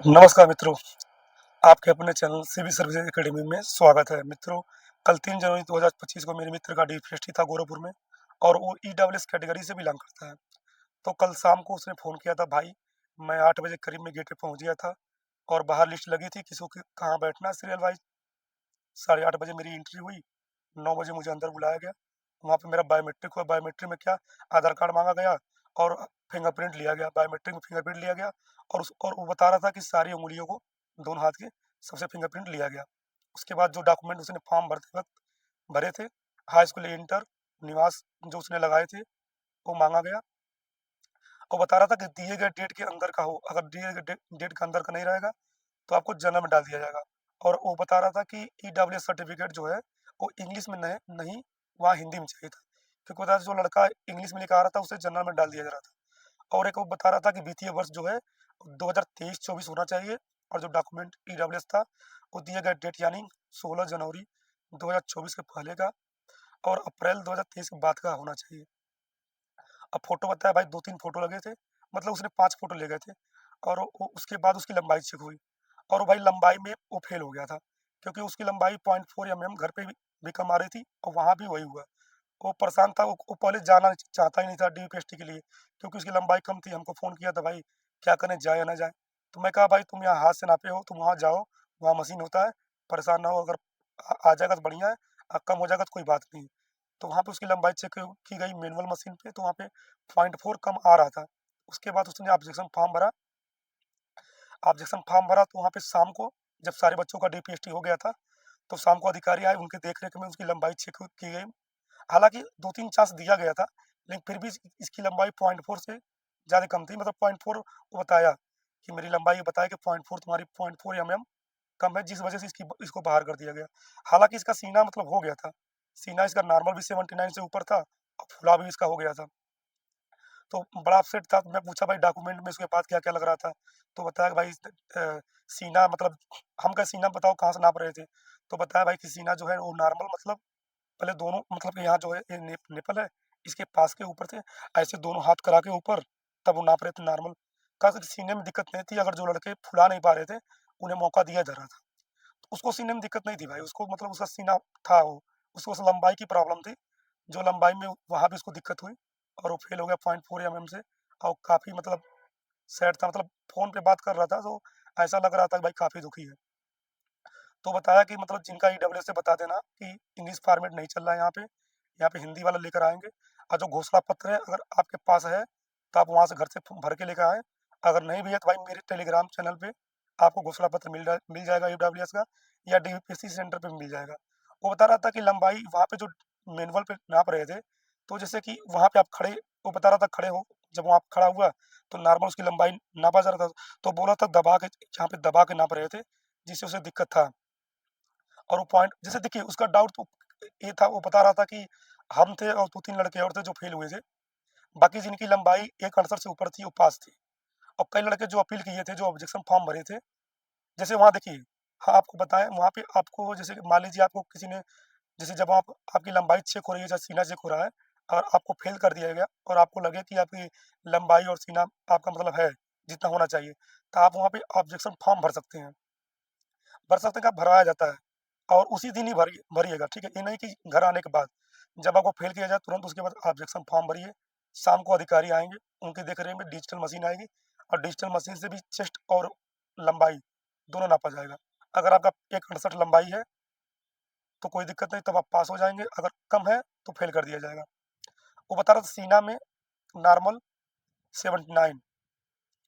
नमस्कार मित्रों, आपके अपने चैनल सिविल सर्विसेज एकेडमी में स्वागत है। मित्रों, कल 3 जनवरी 2025 को मेरे मित्र का डीपीएसटी था गोरखपुर में और वो ईडब्ल्यूएस कैटेगरी से बिलॉन्ग करता है। तो कल शाम को उसने फ़ोन किया था, भाई मैं 8 बजे करीब में गेट पे पहुँच गया था और बाहर लिस्ट लगी थी किसको कहाँ बैठना है सीरियल वाइज। 8:30 बजे मेरी एंट्री हुई, 9 बजे मुझे अंदर बुलाया गया। वहाँ पे मेरा बायोमेट्रिक हुआ, बायोमेट्रिक में क्या आधार कार्ड माँगा गया और फिंगरप्रिंट लिया गया। बायोमेट्रिक में फिंगरप्रिंट लिया गया और वो बता रहा था कि सारी उँगलियों को, दोनों हाथ के सबसे फिंगरप्रिंट लिया गया। उसके बाद जो डॉक्यूमेंट उसने फॉर्म भरते वक़्त भरे थे, हाई स्कूल इंटर, निवास जो उसने लगाए थे, वो माँगा गया और बता रहा था कि दिए गए डेट के अंदर का हो, अगर दिए गए डेट के अंदर का नहीं रहेगा, तो आपको जनरल में डाल दिया जाएगा। और वो बता रहा था कि ईडब्ल्यूएस सर्टिफिकेट जो है, वो इंग्लिश में नहीं, वहाँ हिंदी में चाहिए था। क्योंकि बता जो लड़का इंग्लिश में लेके आ रहा था, उसे जनरल में डाल दिया जा रहा था। और एक वो बता रहा था कि वित्तीय वर्ष जो है 2023-24 होना चाहिए और जो डॉक्यूमेंट ईडब्ल्यूएस था, वो दिए गए डेट यानी 16 जनवरी 2024 के पहले का और अप्रैल 2023 के बाद का होना चाहिए। अब फ़ोटो बताया भाई, 2-3 फ़ोटो लगे थे, मतलब उसने 5 फ़ोटो ले गए थे और वो उसके बाद उसकी लंबाई चेक हुई और वो भाई लंबाई में वो फ़ेल हो गया था, क्योंकि उसकी लंबाई 0.4 घर पे भी कम आ रही थी और वहाँ भी वही हुआ। वो परेशान था, वो पहले जाना चाहता ही नहीं था डीपीएसटी के लिए, क्योंकि उसकी लंबाई कम थी। हमको फ़ोन किया था, भाई क्या करें, जाए या ना जाए? तो मैं कहा, भाई तुम यहाँ हाथ से नापे हो, तुम वहाँ जाओ, वहाँ मशीन होता है, परेशान ना हो। अगर आ जाएगा तो बढ़िया है, कम हो जाएगा तो कोई बात नहीं। तो वहाँ पे उसकी लंबाई चेक की गई मैनुअल मशीन पे, तो वहाँ पे 0.4 कम आ रहा था। उसके बाद उसने ऑब्जेक्शन फॉर्म भरा तो वहाँ पे शाम को, जब सारे बच्चों का डीपीएसटी हो गया था, तो शाम को अधिकारी आए, उनके देख-रेख में उसकी लंबाई चेक की गई। हालाँकि 2-3 चांस दिया गया था, लेकिन फिर भी इसकी लंबाई 0.4 से ज़्यादा कम थी। मतलब 0.4 वो बताया कि मेरी लंबाई, ये बताया कि 0.4 तुम्हारी 0.4 कम है, जिस वजह से इसको बाहर कर दिया गया। हालाँकि इसका सीना मतलब हो गया था। सीना इसका नॉर्मल भी 79 से ऊपर था और फुला भी इसका हो गया था। तो बड़ा अपसेट था, तो मैं पूछा, भाई डॉक्यूमेंट में उसके बाद क्या-क्या लग रहा था? तो बताया कि भाई सीना, मतलब हम कहा सीना बताओ कहाँ से नाप रहे थे? तो बताया भाई कि सीना जो है वो नॉर्मल, मतलब पहले दोनों, मतलब कि यहाँ जो है ये निप्पल है, इसके पास के ऊपर थे, ऐसे दोनों हाथ करा के ऊपर, तब वो नाप रहे थे नॉर्मल। कहा कि सीने में दिक्कत नहीं थी, अगर जो लड़के फुला नहीं पा रहे थे, उन्हें मौका दिया जा रहा था। तो उसको सीने में दिक्कत नहीं थी भाई, उसको मतलब उसका सीना था वो, उसको बस लंबाई की प्रॉब्लम थी, जो लंबाई में वहाँ भी उसको दिक्कत हुई और वो फेल हो गया 0.4 से। और काफ़ी मतलब सैड था, मतलब फ़ोन पे बात कर रहा था, तो ऐसा लग रहा था कि भाई काफ़ी दुखी है। तो बताया कि मतलब जिनका ईडब्ल्यूएस से बता देना कि इंग्लिश फॉर्मेट नहीं चल रहा है यहाँ पे हिंदी वाला लेकर आएँगे। और जो घोषणा पत्र है, अगर आपके पास है, तो आप वहाँ से घर से भर के लेकर आएँ। अगर नहीं भी है, तो भाई मेरे टेलीग्राम चैनल पे आपको घोषणा पत्र मिल जाएगा ईडब्ल्यूएस का, या डीपीएससी सेंटर पे मिल जाएगा। वो बता रहा था कि लंबाई वहाँ पे जो मैनुअल पे नाप रहे थे, तो जैसे कि वहाँ पे आप खड़े, वो बता रहा था खड़े हो, जब वहाँ खड़ा हुआ, तो नॉर्मल उसकी लंबाई नापा जा रहा था। तो बोला था दबा के, जहाँ पे दबा के नाप रहे थे, जिससे उसे दिक्कत था। और वो पॉइंट जैसे देखिए, उसका डाउट तो ये था, वो बता रहा था कि हम थे और 2-3 लड़के और थे जो फेल हुए थे। बाकी जिनकी लंबाई 168 से ऊपर थी, वो पास थे। और कई लड़के जो अपील किए थे, जो ऑब्जेक्शन फॉर्म भरे थे, जैसे वहाँ देखिए, हाँ, आपको बताएँ, वहाँ पे आपको जैसे कि मान लीजिए आपको किसी ने, जैसे जब आपकी लंबाई चेक हो रही है, जैसे सीना चेक हो रहा है और आपको फेल कर दिया गया और आपको लगे कि आपकी लंबाई और सीना आपका मतलब है, जितना होना चाहिए, तो आप वहाँ पे ऑब्जेक्शन फॉर्म भर सकते हैं। भर सकते हैं क्या, भरवाया जाता है और उसी दिन ही भरिएगा, ठीक है? ये नहीं कि घर आने के बाद। जब आपको फ़ेल किया जाए, तुरंत उसके बाद ऑब्जेक्शन फॉर्म भरिए। शाम को अधिकारी आएँगे, उनके देख-रेख में डिजिटल मशीन आएगी और डिजिटल मशीन से भी चेस्ट और लंबाई दोनों नापा जाएगा। अगर आपका 168 लंबाई है, तो कोई दिक्कत नहीं, तब आप पास हो जाएँगे, अगर कम है, तो फ़ेल कर दिया जाएगा। वो बता रहा था सीना में नॉर्मल 79,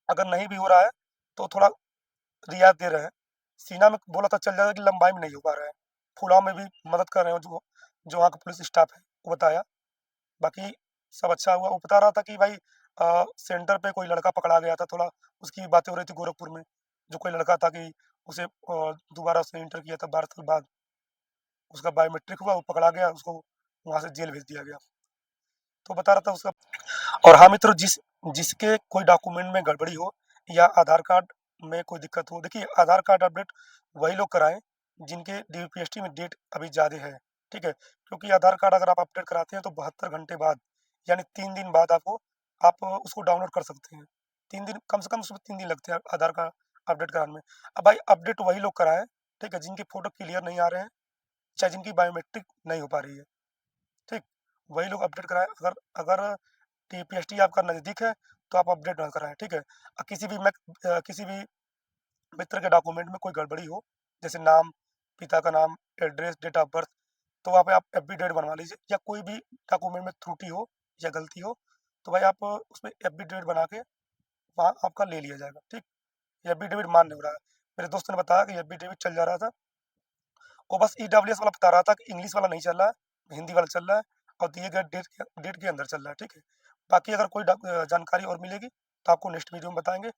अगर नहीं भी हो रहा है, तो थोड़ा रियायत दे रहे हैं। सीना में बोला था चल जाएगा, कि लंबाई में नहीं हो पा रहा है। फुलाव में भी मदद कर रहे हो, जो जो वहाँ का पुलिस स्टाफ है, वो बताया। बाकी सब अच्छा हुआ। वो बता रहा था कि भाई सेंटर पे कोई लड़का पकड़ा गया था, थोड़ा उसकी भी बातें हो रही थी गोरखपुर में। जो कोई लड़का था कि उसे दोबारा उसने इंटर किया था 12 साल बाद, उसका बायोमेट्रिक हुआ, वो पकड़ा गया, उसको वहाँ से जेल भेज दिया गया। तो बता रहा था उसका। और हाँ मित्रों, जिसके कोई डॉक्यूमेंट में गड़बड़ी हो या आधार कार्ड में कोई दिक्कत हो, देखिए आधार कार्ड अपडेट वही लोग कराएं जिनके डीपीएसटी में डेट अभी ज़्यादा है, ठीक है? क्योंकि आधार कार्ड अगर आप अपडेट कराते हैं, तो 72 घंटे बाद, यानी 3 दिन बाद आप उसको डाउनलोड कर सकते हैं। 3 दिन, कम से कम उसमें 3 दिन लगते हैं आधार कार्ड अपडेट कराने में। अब भाई अपडेट वही लोग कराएँ, ठीक है, जिनकी फ़ोटो क्लियर नहीं आ रहे हैं, चाहे जिनकी बायोमेट्रिक नहीं हो पा रही है, ठीक? वही लोग अपडेट कराएँ। अगर अगर टीपीएसटी आपका नज़दीक है, तो आप अपडेट ना कराएँ, ठीक है? किसी भी मित्र के डॉक्यूमेंट में कोई गड़बड़ी हो, जैसे नाम, पिता का नाम, एड्रेस, डेट ऑफ बर्थ, तो वहाँ पे आप एफिडेविट बनवा लीजिए, या कोई भी डॉक्यूमेंट में त्रुटि हो या गलती हो, तो भाई आप उसमें एफिडेविट बना के वहाँ आपका ले लिया जाएगा, ठीक? ये एफिडेविट मान नहीं हो रहा है। मेरे दोस्त ने बताया कि एफिडेविट चल जा रहा था, वो बस ईडब्ल्यूएस वाला बता रहा था कि इंग्लिश वाला नहीं चल रहा है, हिंदी वाला चल रहा है और दिए गए डेट के अंदर चल रहा है, ठीक है? बाकी अगर कोई जानकारी और मिलेगी, तो आपको नेक्स्ट वीडियो में बताएँगे।